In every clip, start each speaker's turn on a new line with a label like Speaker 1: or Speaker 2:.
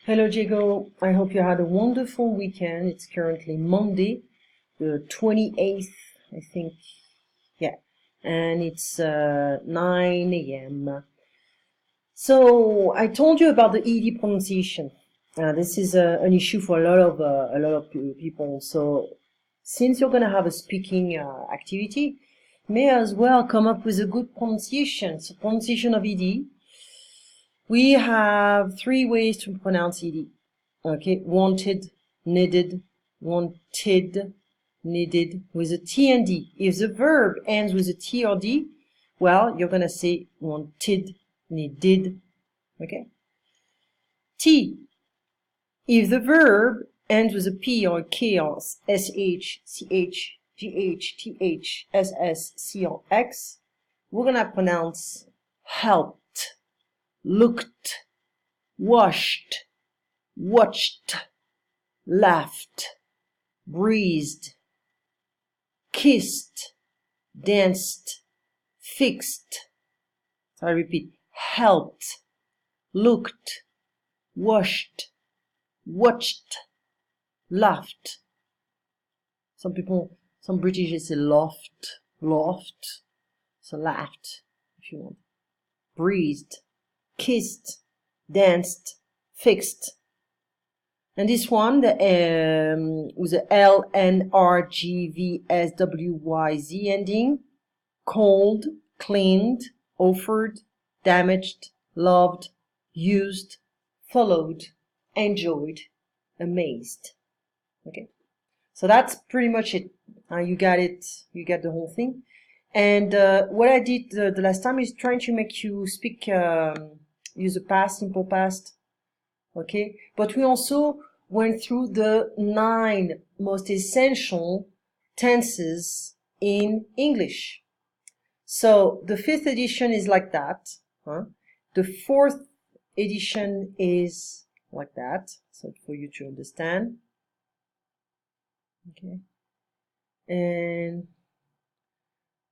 Speaker 1: Hello, Diego. I hope you had a wonderful weekend. It's currently Monday, the 28th, I think. Yeah. And it's 9 a.m. So I told you about the ED pronunciation. This is an issue for a lot of people. So since you're going to have a speaking activity, may as well come up with a good pronunciation. So pronunciation of ED. We have three ways to pronounce ED. Okay, wanted, needed, needed, with a T and D. If the verb ends with a T or D, well, you're going to say wanted, needed. Okay? T. If the verb ends with a P or a K or SH, CH, GH, TH, SS, C or X, we're going to pronounce helped, looked, washed, watched, laughed, breathed, kissed, danced, fixed. So I repeat, helped, looked, washed, watched, laughed. Some British say loft, so laughed, if you want. Breathed, kissed, danced, fixed. And this one, with the L, N, R, G, V, S, W, Y, Z ending, cold, cleaned, offered, damaged, loved, used, followed, enjoyed, amazed. Okay, so that's pretty much it. You got it. You got the whole thing. And what I did the last time is trying to make you speak, use the past, simple past. Okay, but we also went through the 9 most essential tenses in English. So the 5th edition is like that. The 4th edition is like that. So for you to understand. Okay, and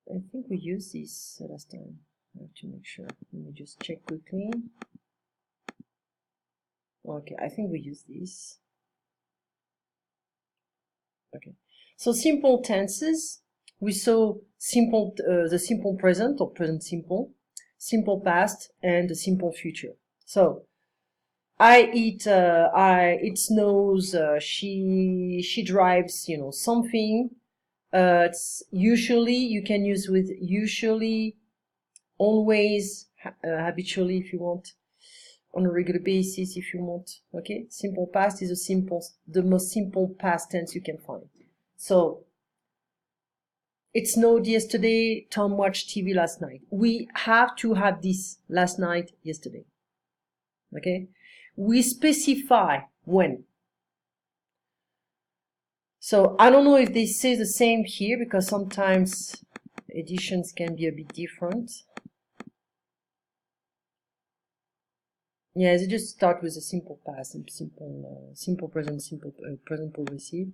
Speaker 1: I think we used this last time. I have to make sure. Let me just check quickly. Okay, I think we use this. Okay, so simple tenses. We saw simple, the simple present or present simple past, and the simple future. So it snows, she drives, something. It's usually, you can use with usually, always, habitually if you want, on a regular basis if you want. Okay, simple past is the most simple past tense you can find. So it snowed yesterday, Tom watched TV last night. We have to have this last night, yesterday. Okay, we specify when. So I don't know if they say the same here, because sometimes editions can be a bit different. Yeah, they just start with a simple past and simple present, present progressive.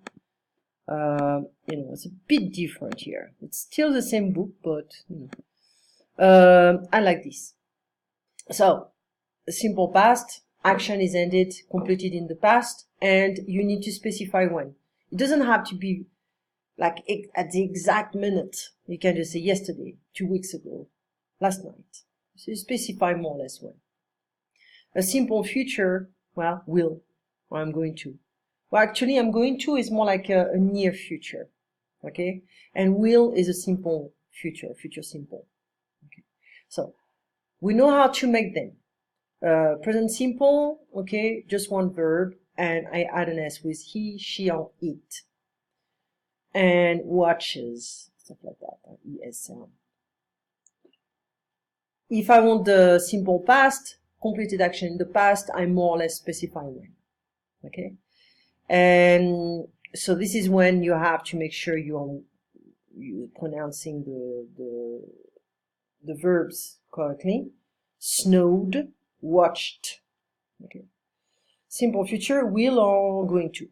Speaker 1: It's a bit different here. It's still the same book, but I like this. So, simple past, action is ended, completed in the past, and you need to specify when. It doesn't have to be like at the exact minute. You can just say yesterday, 2 weeks ago, last night. So you specify more or less when. A simple future, well, will, or I'm going to. Well, actually, I'm going to is more like a near future, okay? And will is a simple future simple. Okay, so we know how to make them. Present simple, okay, just one verb, and I add an S with he, she, or it. And watches, stuff like that, ESL. If I want the simple past, completed action in the past, I more or less specify when, okay? And so this is when you have to make sure you're pronouncing the verbs correctly. Snowed, watched. Okay. Simple future, will or going to.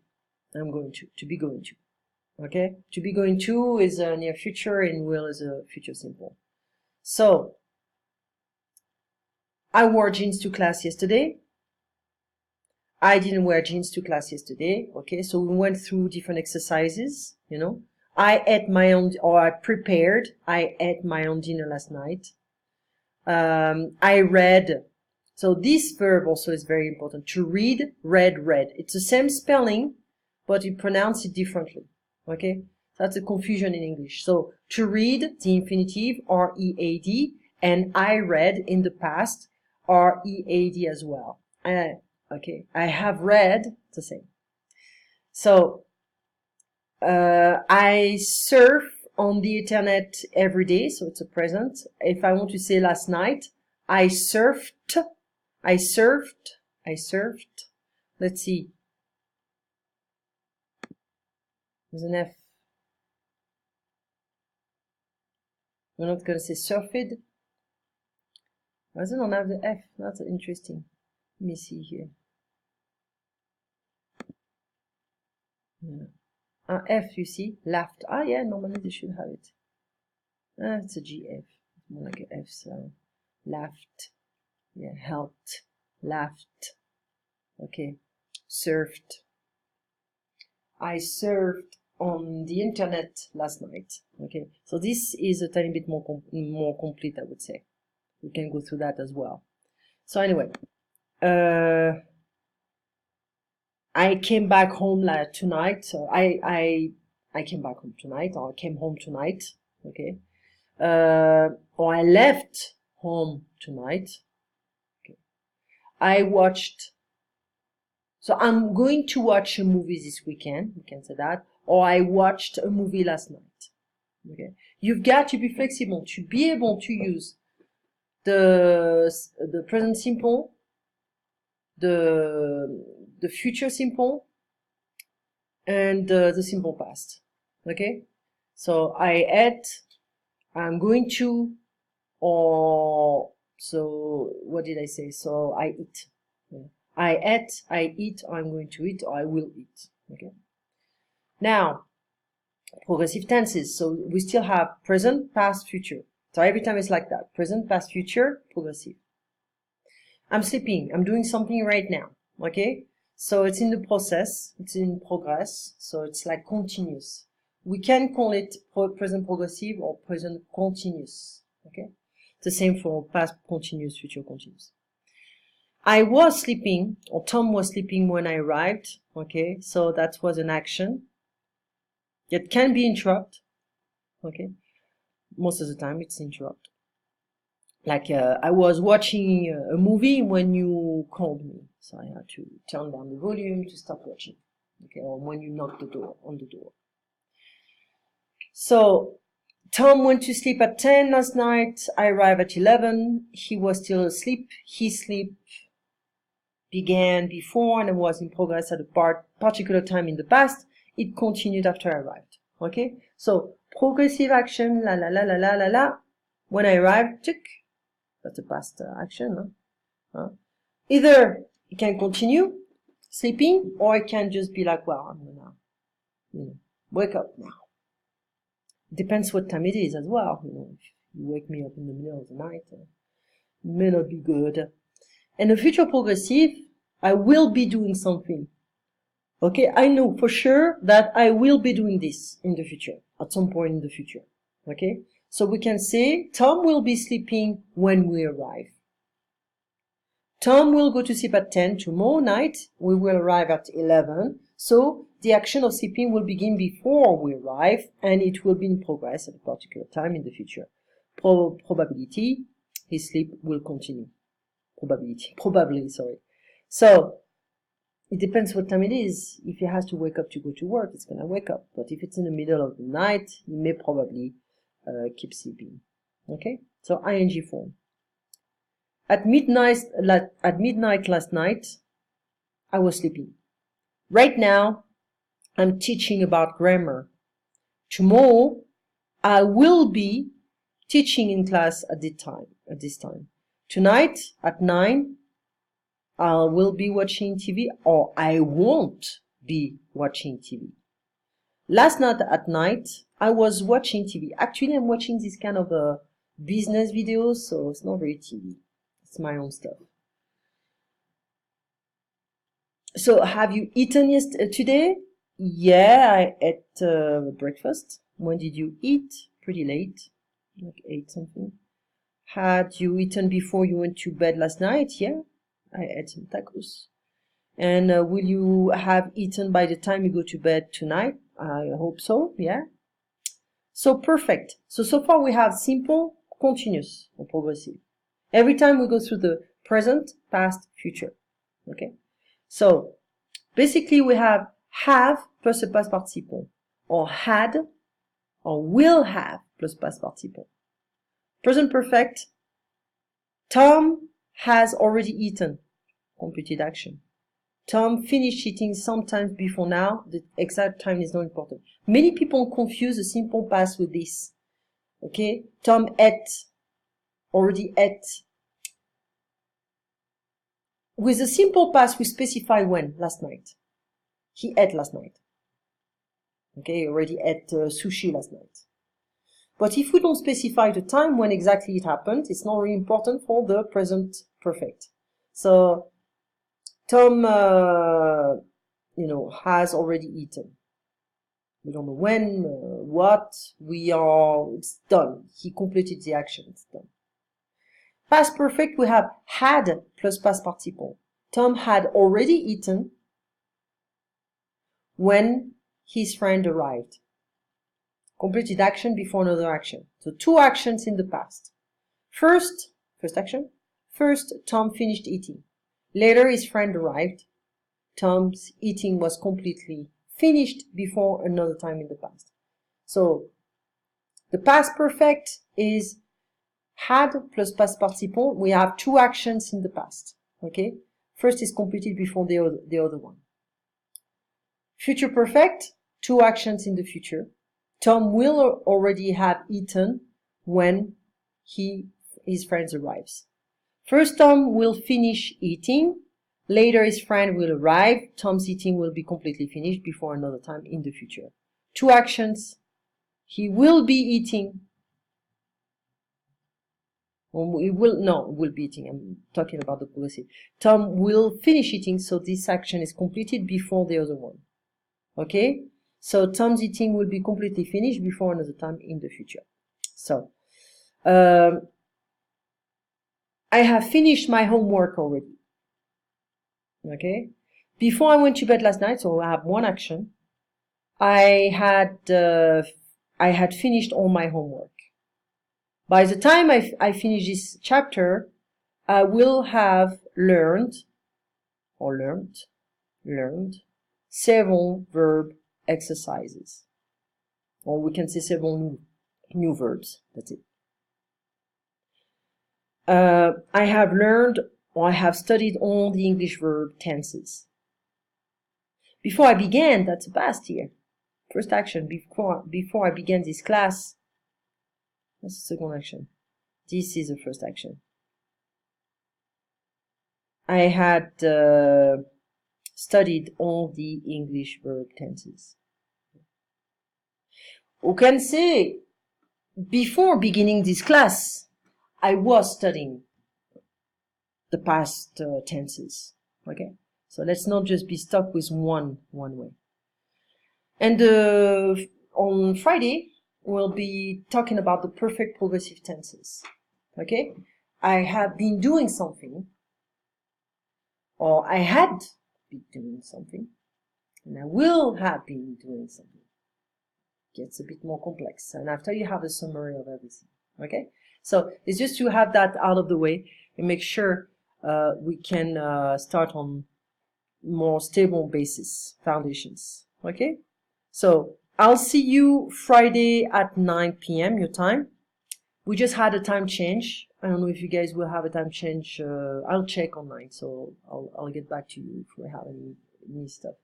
Speaker 1: I'm going to be going to. Okay. To be going to is a near future, and will is a future simple. So I wore jeans to class yesterday. I didn't wear jeans to class yesterday. Okay, so we went through different exercises, you know. I ate my own, or I ate my own dinner last night. I read. So this verb also is very important. To read, read. It's the same spelling, but you pronounce it differently. Okay? That's a confusion in English. So to read, the infinitive, R-E-A-D, and I read in the past, R-E-A-D as well. Okay, I have read, the same. So, I surf on the internet every day, so it's a present. If I want to say last night, I surfed. Let's see. There's an F. We're not going to say surfed. Why does it not have the F? That's interesting. Let me see here. Yeah. F, you see, laughed. Ah, yeah, normally they should have it. It's a GF. It's more like an F sound. Laughed. Yeah, helped. Laughed. Okay. Surfed. I surfed on the internet last night. Okay. So this is a tiny bit more complete, I would say. We can go through that as well. So anyway, I came back home tonight. So I came back home tonight, or I came home tonight. Okay. Or I left home tonight. Okay. I watched. So I'm going to watch a movie this weekend. We can say that. Or I watched a movie last night. Okay. You've got to be flexible to be able to use the present simple, the future simple, and the simple past. Okay. So I ate, I'm going to, or so what did I say? So I eat. Yeah. I ate, I eat, I'm going to eat, or I will eat. Okay. Now, progressive tenses. So we still have present, past, future. So every time it's like that. Present, past, future, progressive. I'm sleeping. I'm doing something right now. Okay. So it's in the process. It's in progress. So it's like continuous. We can call it present progressive or present continuous. Okay. The same for past continuous, future continuous. I was sleeping, or Tom was sleeping when I arrived. Okay. So that was an action. It can be interrupt. Okay. Most of the time it's interrupt. Like, I was watching a movie when you called me. So I had to turn down the volume to stop watching. Okay. Or when you knocked on the door. So Tom went to sleep at 10 last night. I arrived at 11. He was still asleep. His sleep began before and was in progress at a particular time in the past. It continued after I arrived. Okay? So progressive action, la la la la la la la. When I arrived, tick. That's a past action. Huh? Either it can continue sleeping, or it can just be like, well, I'm gonna, wake up now. Depends what time it is as well. If you wake me up in the middle of the night, it may not be good. And the future progressive, I will be doing something. Okay, I know for sure that I will be doing this in the future, at some point in the future. Okay, so we can say Tom will be sleeping when we arrive. Tom will go to sleep at 10 tomorrow night. We will arrive at 11. So the action of sleeping will begin before we arrive, and it will be in progress at a particular time in the future. Probability, his sleep will continue. Probably, sorry. So it depends what time it is. If he has to wake up to go to work, it's going to wake up. But if it's in the middle of the night, he may probably keep sleeping. Okay? So ing form. At midnight last night, I was sleeping. Right now, I'm teaching about grammar. Tomorrow, I will be teaching in class at this time. Tonight, at 9, I will be watching TV, or I won't be watching TV. Last night at night, I was watching TV. Actually, I'm watching this kind of business videos, so it's not very TV. It's my own stuff. So have you eaten today? Yeah, I ate breakfast. When did you eat? Pretty late, like 8 something. Had you eaten before you went to bed last night? Yeah, I ate some tacos. And will you have eaten by the time you go to bed tonight? I hope so, yeah. So perfect. So far we have simple, continuous, or progressive. Every time we go through the present, past, future. Okay? So basically we have plus a past participle, or had, or will have plus past participle. Present perfect, Tom has already eaten, completed action. Tom finished eating sometime before now. The exact time is not important. Many people confuse the simple past with this. Okay? Tom ate, already ate. With the simple past, we specify when, last night. He ate last night. Okay, he already ate sushi last night. But if we don't specify the time when exactly it happened, it's not really important for the present perfect. So, Tom, has already eaten. We don't know when, what, it's done. He completed the action, it's done. Past perfect, we have had plus past participle. Tom had already eaten when his friend arrived. Completed action before another action. So 2 actions in the past. First action. First, Tom finished eating. Later, his friend arrived. Tom's eating was completely finished before another time in the past. So the past perfect is had plus past participle. We have 2 actions in the past. Okay? First is completed before the other one. Future perfect, 2 actions in the future. Tom will already have eaten when his friend arrives. First, Tom will finish eating. Later, his friend will arrive. Tom's eating will be completely finished before another time in the future. 2 actions. He will be eating. Will be eating. I'm talking about the progressive. Tom will finish eating, so this action is completed before the other one. Okay? So Tom's eating will be completely finished before another time in the future. So, I have finished my homework already. Okay? Before I went to bed last night, so I have 1 action. I had finished all my homework. By the time I finish this chapter, I will have learned several verb exercises. Or we can say several new verbs. That's it. I have learned, or I have studied all the English verb tenses. Before I began, that's the past here. First action, before I began this class, that's the second action. This is the first action. I had studied all the English verb tenses. We can say, before beginning this class, I was studying the past tenses. Okay? So let's not just be stuck with one way. And on Friday, we'll be talking about the perfect progressive tenses. Okay? I have been doing something, or I had been doing something, and I will have been doing something. It gets a bit more complex. And after you have a summary of everything. Okay? So it's just to have that out of the way and make sure we can start on more stable basis, foundations. Okay? So I'll see you Friday at 9 p.m. your time. We just had a time change. I don't know if you guys will have a time change. I'll check online, so I'll get back to you if we have any stuff,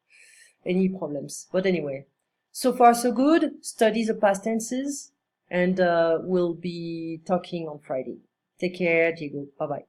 Speaker 1: any problems. But anyway, so far so good. Study the past tenses, and we'll be talking on Friday. Take care, Diego. Bye bye.